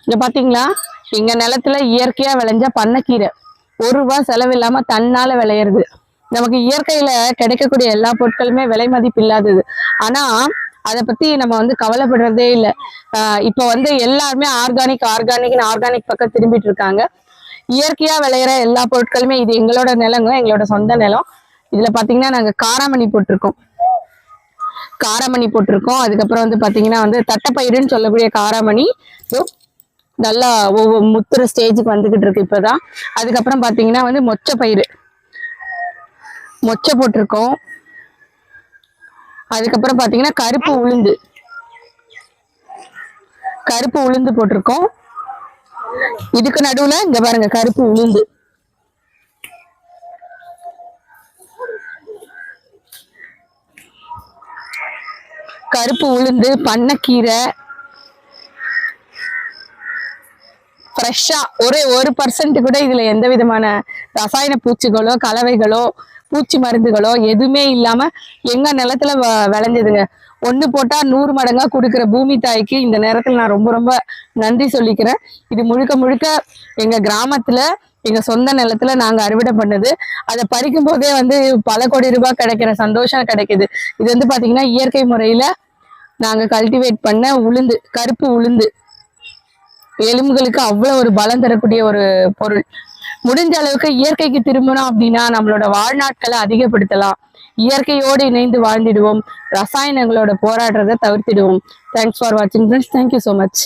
இங்க பாத்தீங்களா, எங்க நிலத்துல இயற்கையா விளைஞ்ச பண்ணைக்கீரை. ₹1 செலவு இல்லாம தன்னால விளையிறது. நமக்கு இயற்கையில கிடைக்கக்கூடிய எல்லா பொருட்களுமே விலை மதிப்பு இல்லாதது. ஆனா அதை பத்தி நம்ம கவலைப்படுறதே இல்லை. இப்ப எல்லாருமே ஆர்கானிக் பக்கம் திரும்பிட்டு இருக்காங்க. இயற்கையா விளையிற எல்லா பொருட்களுமே, இது எங்களோட நிலங்க, எங்களோட சொந்த நிலம். இதுல பாத்தீங்கன்னா நாங்க காராமணி போட்டிருக்கோம். அதுக்கப்புறம் பாத்தீங்கன்னா தட்டைப்பயிறுன்னு சொல்லக்கூடிய காராமணி நல்லா முத்துற ஸ்டேஜுக்கு வந்துகிட்டு இருக்கு இப்பதான். அதுக்கப்புறம் பாத்தீங்கன்னா மொச்சை போட்டிருக்கோம். அதுக்கப்புறம் பாத்தீங்கன்னா கருப்பு உளுந்து போட்டிருக்கோம். இதுக்கு நடுவுல இங்க பாருங்க கருப்பு உளுந்து, பண்ணைக்கீரை ஃப்ரெஷ்ஷா, ஒரே 1% கூட இதுல எந்த விதமான ரசாயன பூச்சிகளோ கலவைகளோ பூச்சி மருந்துகளோ எதுவுமே இல்லாம எங்க நிலத்துல விளைஞ்சதுங்க. ஒண்ணு போட்டா 100 மடங்கா கொடுக்குற பூமி தாய்க்கு இந்த நேரத்துல நான் ரொம்ப ரொம்ப நன்றி சொல்லிக்கிறேன். இது முழுக்க முழுக்க எங்க கிராமத்துல, எங்க சொந்த நிலத்துல நாங்க அறுவடை பண்ணது. அதை பறிக்கும் போதே பல கோடி ரூபாய் கிடைக்கிற சந்தோஷம் கிடைக்குது. இது பாத்தீங்கன்னா இயற்கை முறையில நாங்க கல்டிவேட் பண்ண உளுந்து, கருப்பு உளுந்து. எலும்புகளுக்கு அவ்வளவு ஒரு பலம் தரக்கூடிய ஒரு பொருள். முடிஞ்ச அளவுக்கு இயற்கைக்கு திரும்பணும் அப்படின்னா நம்மளோட வாழ்நாட்களை அதிகப்படுத்தலாம். இயற்கையோடு இணைந்து வாழ்ந்திடுவோம். ரசாயனங்களோட போராடுறதை தவிர்த்திடுவோம். தேங்க்ஸ் ஃபார் வாட்சிங் ஃப்ரெண்ட்ஸ். Thank you so much.